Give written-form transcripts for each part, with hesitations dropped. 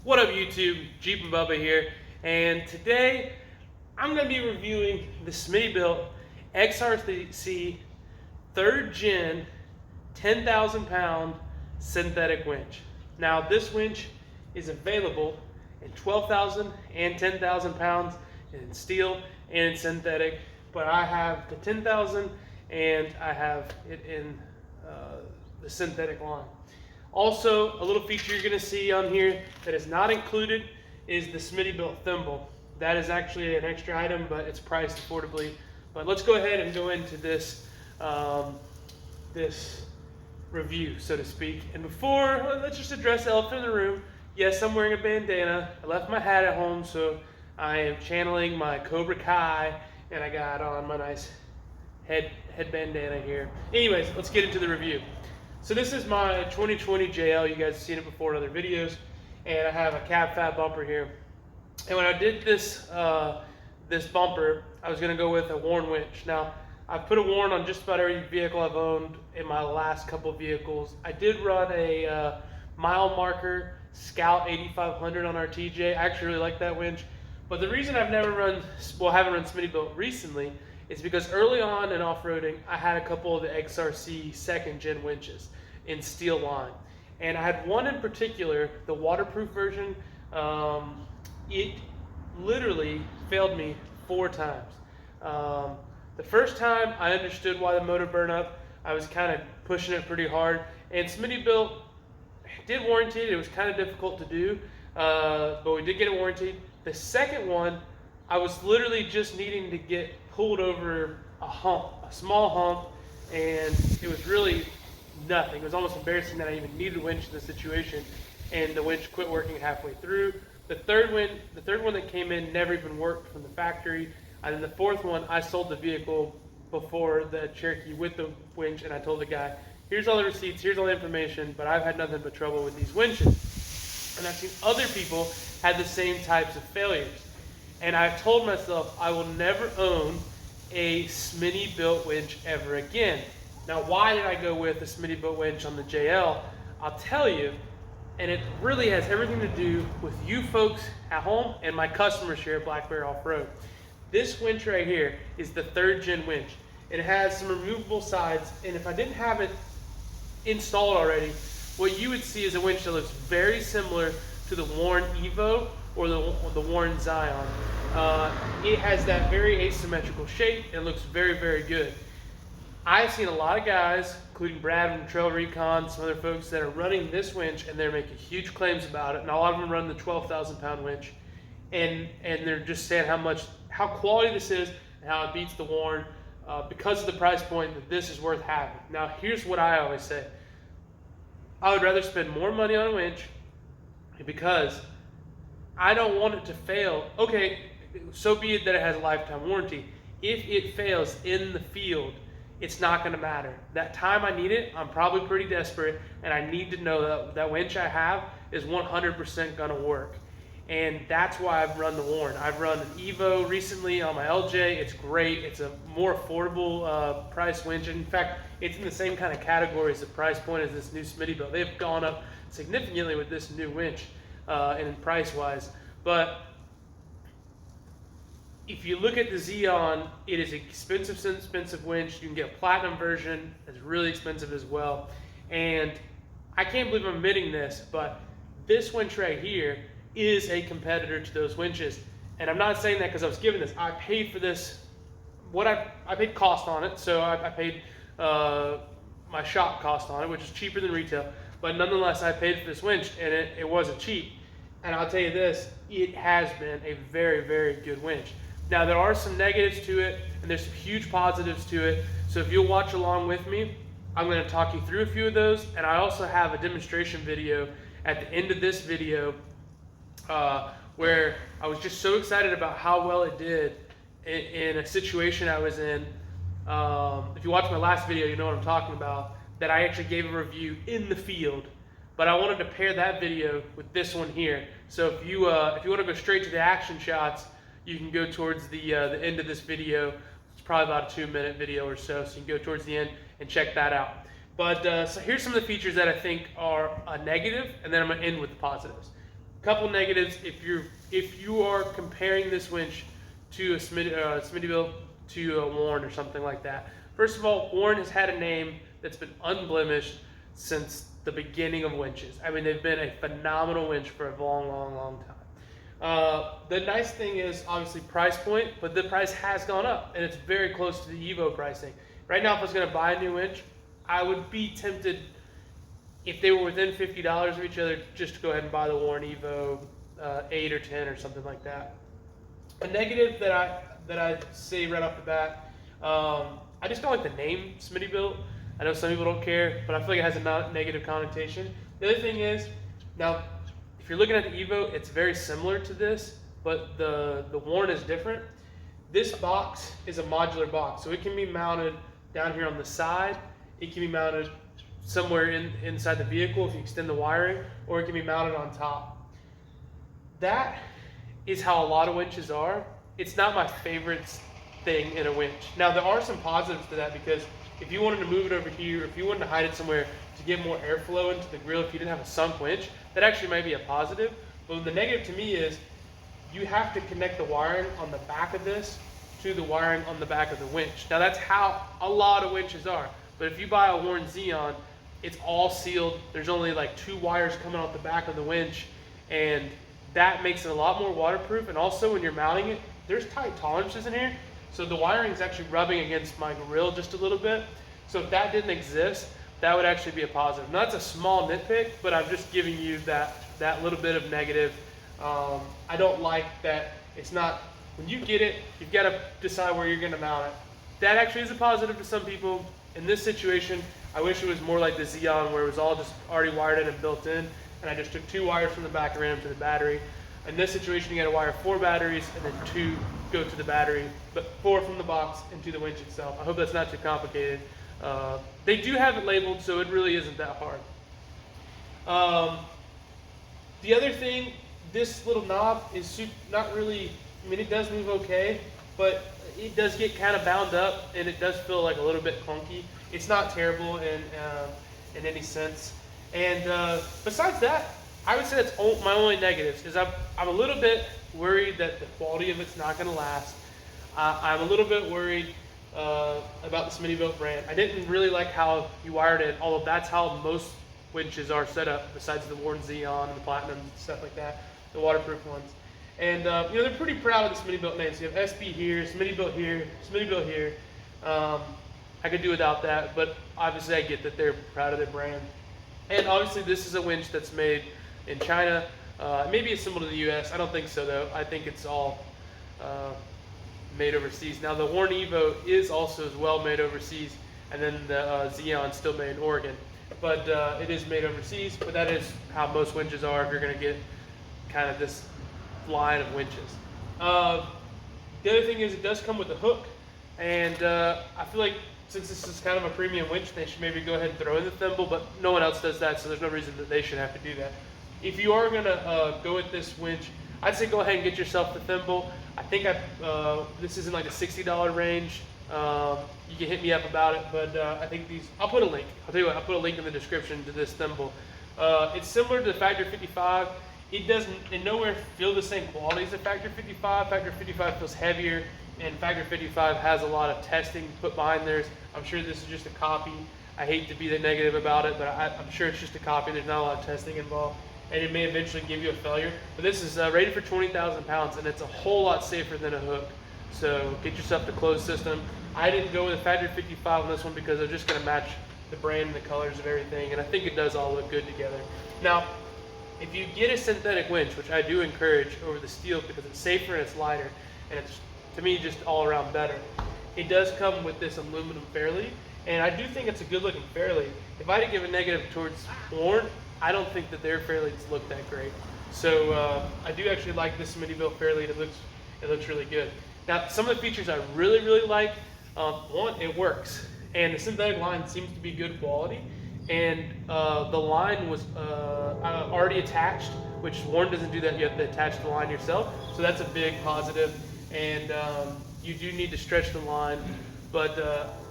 What up YouTube, Jeep and Bubba here, and today I'm going to be reviewing the Smittybilt XRC 3rd Gen 10,000 pound synthetic winch. Now this winch is available in 12,000 and 10,000 pounds in steel and in synthetic, but I have the 10,000 and I have it in the synthetic line. Also, a little feature you're going to see on here that is not included is the Smittybilt thimble. That is actually an extra item, but it's priced affordably. But let's go ahead and go into this this review, so to speak. And before, let's just address the elephant in the room. Yes, I'm wearing a bandana. I left my hat at home, so I am channeling my Cobra Kai, and I got on my nice head bandana here. Anyways, let's get into the review. So this is my 2020 JL. You guys have seen it before in other videos, and I have a cab fat bumper here. And when I did this this bumper, I was going to go with a Warn winch. Now I've put a Warn on just about every vehicle I've owned in my last couple of vehicles. I did run a mile marker Scout 8500 on our TJ. I actually really like that winch. But the reason I've never run, well, haven't run Smittybilt recently, is because early on in off-roading, I had a couple of the XRC 2nd Gen winches in steel line. And I had one in particular, the waterproof version. It literally failed me 4 times. The first time I understood why the motor burned up. I was kind of pushing it pretty hard. And Smittybilt did warranty it. It was kind of difficult to do, but we did get it warranted. The second one, I was literally just needing to get pulled over a hump, a small hump, and it was really nothing. It was almost embarrassing that I even needed a winch in the situation, and the winch quit working halfway through. The third one that came in never even worked from the factory, and then the fourth one, I sold the vehicle before the Cherokee with the winch, and I told the guy, here's all the receipts, here's all the information, but I've had nothing but trouble with these winches. And I've seen other people had the same types of failures. And I've told myself I will never own a Smittybilt winch ever again. Now, why did I go with the Smittybilt winch on the JL? I'll tell you, and it really has everything to do with you folks at home and my customers here at Black Bear Off-Road. This winch right here is the 3rd Gen winch. It has some removable sides, and if I didn't have it installed already, what you would see is a winch that looks very similar to the Warn Evo or the Warn Zion. It has that very asymmetrical shape and looks very, very good. I've seen a lot of guys, including Brad from Trail Recon, some other folks that are running this winch, and they're making huge claims about it. And a lot of them run the 12,000 pound winch, and they're just saying how quality this is and how it beats the Warn because of the price point that this is worth having. Now, here's what I always say. I would rather spend more money on a winch because I don't want it to fail. Okay, so be it that it has a lifetime warranty. If it fails in the field, it's not going to matter. That time I need it, I'm probably pretty desperate, and I need to know that that winch I have is 100% going to work. And that's why I've run the Warn. I've run an Evo recently on my LJ. It's great. It's a more affordable price winch. In fact, it's in the same kind of category as the price point as this new Smittybilt. They've gone up significantly with this new winch and price-wise. But if you look at the Xeon, it is an expensive winch. You can get a platinum version. It's really expensive as well. And I can't believe I'm admitting this, but this winch right here is a competitor to those winches. And I'm not saying that because I was given this. I paid for this, I paid cost on it. So I paid my shop cost on it, which is cheaper than retail. But nonetheless, I paid for this winch, and it wasn't cheap. And I'll tell you this, it has been a very, very good winch. Now, there are some negatives to it, and there's some huge positives to it. So if you'll watch along with me, I'm going to talk you through a few of those. And I also have a demonstration video at the end of this video where I was just so excited about how well it did in a situation I was in. If you watch my last video, you know what I'm talking about, that I actually gave a review in the field. But I wanted to pair that video with this one here. So if you want to go straight to the action shots, you can go towards the end of this video. It's probably about a 2-minute video or so, so you can go towards the end and check that out. But so here's some of the features that I think are a negative, and then I'm going to end with the positives. Couple negatives if you are comparing this winch to a Smittybilt to a Warren or something like that. First of all, Warren has had a name that's been unblemished since the beginning of winches. I mean, they've been a phenomenal winch for a long time. The nice thing is obviously price point, but the price has gone up and it's very close to the Evo pricing. Right now, if I was going to buy a new winch, I would be tempted, if they were within $50 of each other, just to go ahead and buy the Warren Evo 8 or 10 or something like that. A negative that I say right off the bat, I just don't like the name Smittybilt. I know some people don't care, but I feel like it has a negative connotation. The other thing is, now, if you're looking at the Evo, it's very similar to this, but the Warren is different. This box is a modular box, so it can be mounted down here on the side. It can be mounted somewhere inside the vehicle if you extend the wiring, or it can be mounted on top. That is how a lot of winches are. It's not my favorite thing in a winch. Now, there are some positives to that, because if you wanted to move it over here, if you wanted to hide it somewhere to get more airflow into the grill, if you didn't have a sunk winch, that actually might be a positive. But the negative to me is you have to connect the wiring on the back of this to the wiring on the back of the winch. Now, that's how a lot of winches are. But if you buy a Warren Xeon, it's all sealed. There's only like 2 wires coming off the back of the winch, and that makes it a lot more waterproof. And also, when you're mounting it, there's tight tolerances in here, so the wiring is actually rubbing against my grill just a little bit. So if that didn't exist, that would actually be a positive. Now, that's a small nitpick, but I'm just giving you that little bit of negative. I don't like that it's not, when you get it, you've got to decide where you're going to mount it. That actually is a positive to some people. In this situation, I wish it was more like the Xeon, where it was all just already wired in and built in, and I just took 2 wires from the back and ran them to the battery. In this situation, you got to wire 4 batteries, and then 2 go to the battery, but 4 from the box into the winch itself. I hope that's not too complicated. They do have it labeled, so it really isn't that hard. The other thing, this little knob is not really, I mean, it does move okay, but it does get kind of bound up, and it does feel like a little bit clunky. It's not terrible in any sense. And besides that, I would say that's my only negatives. Is I'm a little bit worried that the quality of it's not going to last. I'm a little bit worried about the Smittybilt brand. I didn't really like how you wired it, although that's how most winches are set up, besides the Warren Xeon and the Platinum and stuff like that, the waterproof ones. And you know, they're pretty proud of the Smittybilt name. So you have SB here, Smittybilt here, Smittybilt here. I could do without that, but obviously I get that they're proud of their brand. And obviously this is a winch that's made in China. Maybe it's similar to the US. I don't think so though. I think it's all made overseas. Now the Warren Evo is also as well made overseas, and then the Xeon still made in Oregon. But it is made overseas, but that is how most winches are if you're gonna get kind of this line of winches. The other thing is it does come with a hook, and I feel like since this is kind of a premium winch, they should maybe go ahead and throw in the thimble, but no one else does that, so there's no reason that they should have to do that. If you are gonna go with this winch, I'd say go ahead and get yourself the thimble. I think this is in like the $60 range. You can hit me up about it, but I think these, I'll put a link. I'll tell you what, I'll put a link in the description to this thimble. It's similar to the Factor 55. It doesn't in nowhere feel the same quality as the Factor 55. Factor 55 feels heavier, and Factor 55 has a lot of testing put behind theirs. I'm sure this is just a copy. I hate to be the negative about it, but I'm sure it's just a copy. There's not a lot of testing involved, and it may eventually give you a failure. But this is rated for 20,000 pounds, and it's a whole lot safer than a hook. So get yourself the closed system. I didn't go with a Factor 55 on this one because they're just going to match the brand and the colors of everything, and I think it does all look good together. Now, if you get a synthetic winch, which I do encourage over the steel because it's safer and it's lighter, and it's, to me, just all around better, it does come with this aluminum fairlead, and I do think it's a good looking fairlead. If I had to give a negative towards Warren, I don't think that their fairleads look that great. So I do actually like this Smittybilt fairlead. It looks really good. Now, some of the features I really, really like, one, it works, and the synthetic line seems to be good quality, and the line was already attached, which Warren doesn't do that. You have to attach the line yourself, so that's a big positive. And you do need to stretch the line, but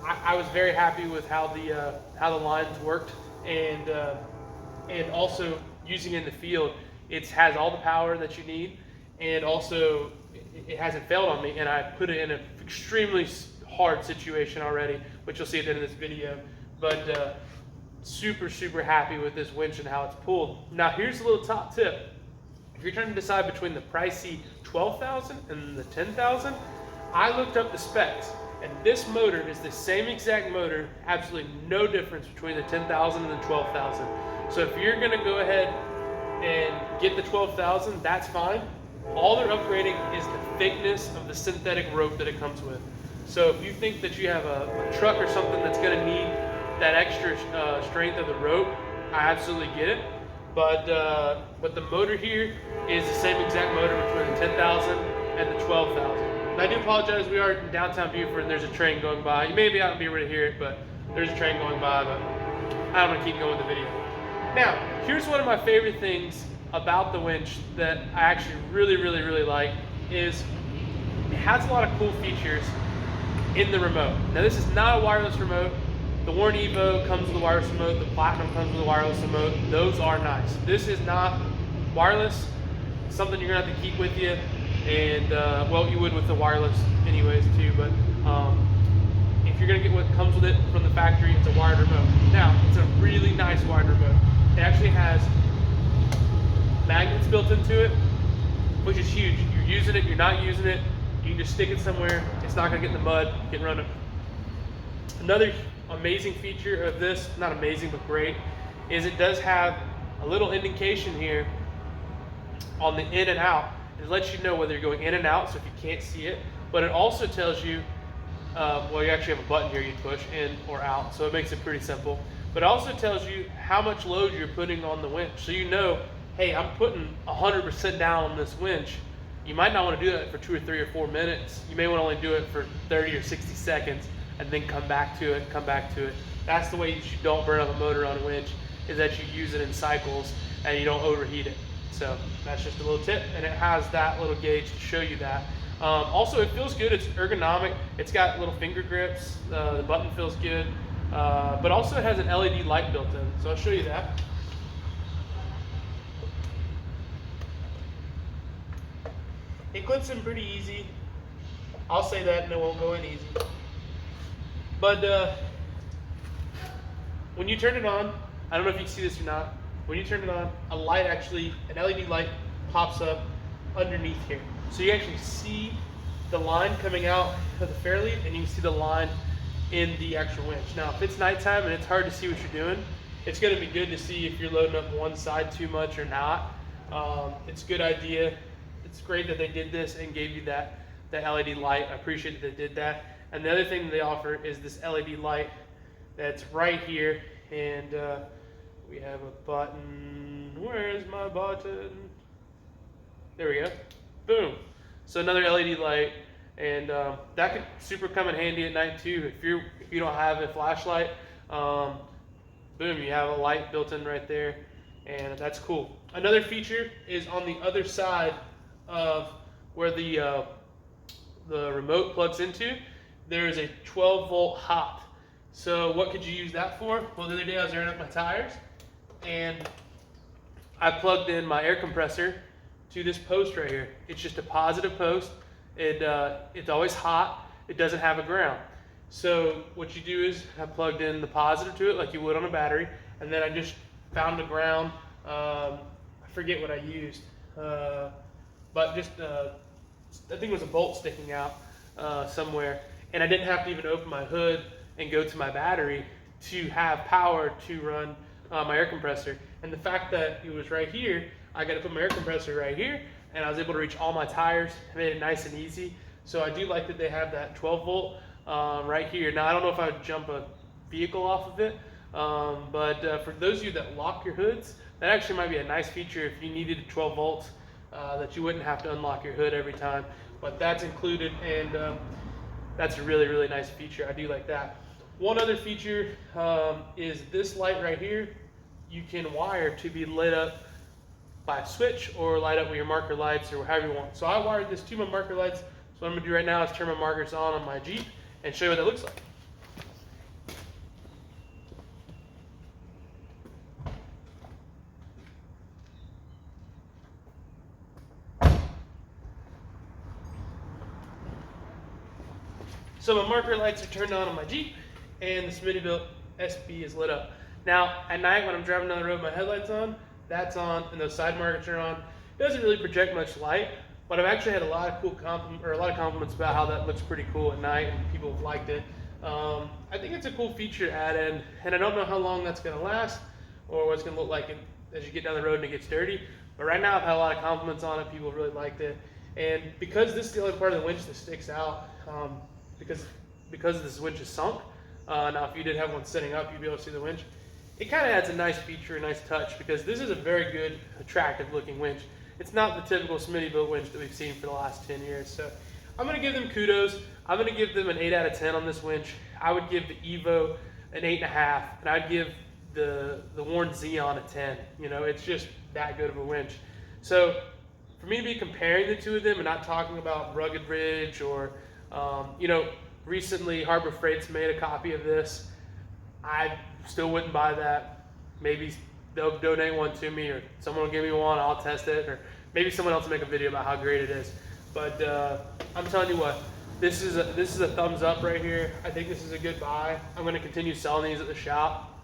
I was very happy with how the lines worked, and also using it in the field, It has all the power that you need, and also it hasn't failed on me, and I put it in an extremely hard situation already, which you'll see at the end of this video. But super, super happy with this winch and how it's pulled. Now here's a little top tip. If you're trying to decide between the pricey 12,000 and the 10,000, I looked up the specs, and this motor is the same exact motor, absolutely no difference between the 10,000 and the 12,000. So if you're gonna go ahead and get the 12,000, that's fine. All they're upgrading is the thickness of the synthetic rope that it comes with. So if you think that you have a truck or something that's gonna need that extra strength of the rope, I absolutely get it. But the motor here is the same exact motor between the 10,000 and the 12,000. And I do apologize, we are in downtown Beaufort and there's a train going by. You may be out and be able to hear it, but there's a train going by, but I don't want to keep going with the video. Now, here's one of my favorite things about the winch that I actually really, really, really like is it has a lot of cool features in the remote. Now this is not a wireless remote. The Warn Evo comes with a wireless remote, the Platinum comes with a wireless remote. Those are nice. This is not wireless. It's something you're gonna have to keep with you, and well, you would with the wireless anyways too, but if you're gonna get what comes with it from the factory, it's a wired remote. Now, it's a really nice wired remote. It actually has magnets built into it, which is huge. You're using it, you're not using it, you can just stick it somewhere, it's not gonna get in the mud, you can run it. Another amazing feature of this, not amazing but great, is it does have a little indication here on the in and out. It lets you know whether you're going in and out, so if you can't see it, but it also tells you, well, you actually have a button here you push in or out, so it makes it pretty simple. But it also tells you how much load you're putting on the winch, so you know, hey, I'm putting 100% down on this winch. You might not want to do that for 2 or 3 or 4 minutes. You may want to only do it for 30 or 60 seconds and then come back to it, come back to it. That's the way you don't burn up a motor on a winch, is that you use it in cycles and you don't overheat it. So that's just a little tip, and it has that little gauge to show you that. Also, it feels good, it's ergonomic. It's got little finger grips, the button feels good, but also it has an LED light built in, so I'll show you that. It clips in pretty easy. I'll say that and it won't go in easy. But when you turn it on, I don't know if you can see this or not, when you turn it on, a light actually, an LED light pops up underneath here. So you actually see the line coming out of the fairlead, and you can see the line in the actual winch. Now, if it's nighttime and it's hard to see what you're doing, it's gonna be good to see if you're loading up one side too much or not. It's a good idea. It's great that they did this and gave you that LED light. I appreciate that they did that. And the other thing that they offer is this LED light that's right here, and we have a button. Where's my button? There we go. Boom. So another LED light, and that could super come in handy at night too. If you don't have a flashlight, boom, you have a light built in right there, and that's cool. Another feature is on the other side of where the remote plugs into. There is a 12-volt hot. So what could you use that for? Well, the other day I was airing up my tires, and I plugged in my air compressor to this post right here. It's just a positive post. It's always hot. It doesn't have a ground. So what you do is I plugged in the positive to it like you would on a battery, and then I just found the ground. I forget what I used, but just I think it was a bolt sticking out somewhere, and I didn't have to even open my hood and go to my battery to have power to run my air compressor. And the fact that it was right here, I got to put my air compressor right here, and I was able to reach all my tires. Made it nice and easy. So I do like that they have that 12-volt right here. Now I don't know if I would jump a vehicle off of it, but for those of you that lock your hoods, that actually might be a nice feature if you needed 12 volts, that you wouldn't have to unlock your hood every time. But that's included, and that's a really, really nice feature. I do like that. One other feature is this light right here. You can wire to be lit up by a switch or light up with your marker lights or however you want. So I wired this to my marker lights. So what I'm gonna do right now is turn my markers on my Jeep and show you what that looks like. So my marker lights are turned on my Jeep, and the Smittybilt SB is lit up. Now at night when I'm driving down the road, my headlights on, that's on, and those side markers are on. It doesn't really project much light, but I've actually had a lot of compliments about how that looks pretty cool at night, and people have liked it. I think it's a cool feature to add in, and I don't know how long that's going to last or what it's going to look like as you get down the road and it gets dirty. But right now I've had a lot of compliments on it. People really liked it. And because this is the only part of the winch that sticks out, because this winch is sunk, now if you did have one sitting up, you'd be able to see the winch. It kind of adds a nice feature, a nice touch, because this is a very good, attractive looking winch. It's not the typical Smittybilt winch that we've seen for the last 10 years. So I'm going to give them kudos. I'm going to give them an 8 out of 10 on this winch. I would give the Evo an 8.5, and I'd give the Warn Xeon a 10. You know, it's just that good of a winch. So for me to be comparing the two of them and not talking about Rugged Ridge or, you know, recently Harbor Freight's made a copy of this, I still wouldn't buy that. Maybe they'll donate one to me, or someone will give me one, I'll test it, or maybe someone else will make a video about how great it is. But I'm telling you what, this is a thumbs up right here. I think this is a good buy. I'm going to continue selling these at the shop.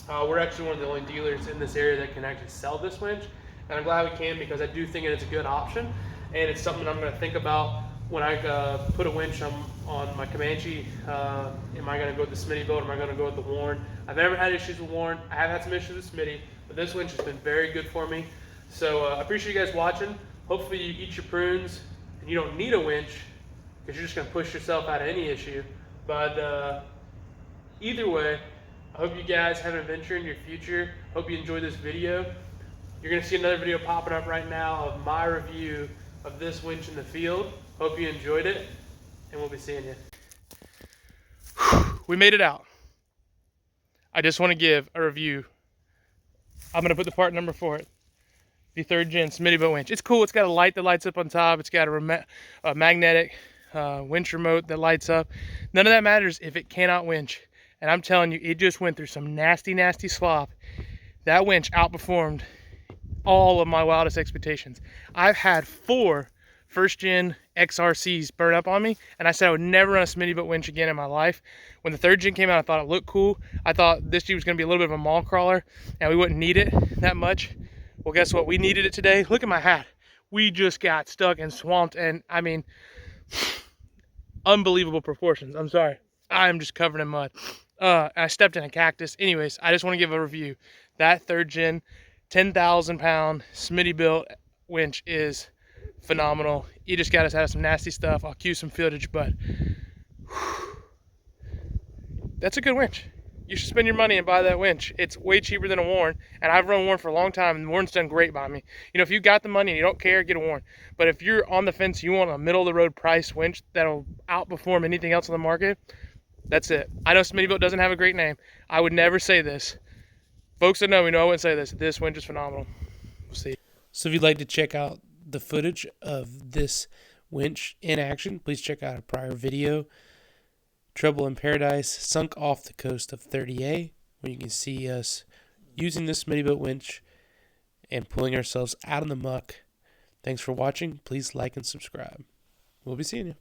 We're actually one of the only dealers in this area that can actually sell this winch, and I'm glad we can, because I do think it's a good option, and it's something I'm going to think about when I put a winch on my Comanche. Am I going to go with the Smittybilt, or am I going to go with the Warn? I've never had issues with Warn. I have had some issues with Smitty, but this winch has been very good for me. So I appreciate you guys watching. Hopefully you eat your prunes and you don't need a winch, because you're just going to push yourself out of any issue. But either way, I hope you guys have an adventure in your future. Hope you enjoyed this video. You're going to see another video popping up right now of my review of this winch in the field. Hope you enjoyed it, and we'll be seeing you. We made it out. I just want to give a review. I'm going to put the part number for it. The 3rd gen Smittybilt winch. It's cool. It's got a light that lights up on top. It's got a magnetic winch remote that lights up. None of that matters if it cannot winch. And I'm telling you, it just went through some nasty, nasty slop. That winch outperformed all of my wildest expectations. I've had 4 1st gen XRCs burn up on me, and I said I would never run a Smittybilt winch again in my life. When the 3rd gen came out, I thought it looked cool. I thought this Jeep was going to be a little bit of a mall crawler, and we wouldn't need it that much. Well, guess what? We needed it today. Look at my hat. We just got stuck and swamped, and I mean, unbelievable proportions. I'm sorry. I'm just covered in mud. I stepped in a cactus. Anyways, I just want to give a review. That 3rd gen 10,000 pound Smittybilt winch is phenomenal. You just got us out of some nasty stuff. I'll cue some footage, but that's a good winch. You should spend your money and buy that winch. It's way cheaper than a Warn, and I've run Warn for a long time, and Warn's done great by me. You know, if you got the money and you don't care, get a Warn. But if you're on the fence, you want a middle-of-the-road price winch that'll outperform anything else on the market, that's it. I know Smittybilt doesn't have a great name. I would never say this. Folks that know me know I wouldn't say this. This winch is phenomenal. We'll see. So if you'd like to check out the footage of this winch in action, please check out a prior video. Trouble in Paradise, sunk off the coast of 30A, where you can see us using this Smittybilt winch and pulling ourselves out of the muck. Thanks for watching. Please like and subscribe. We'll be seeing you.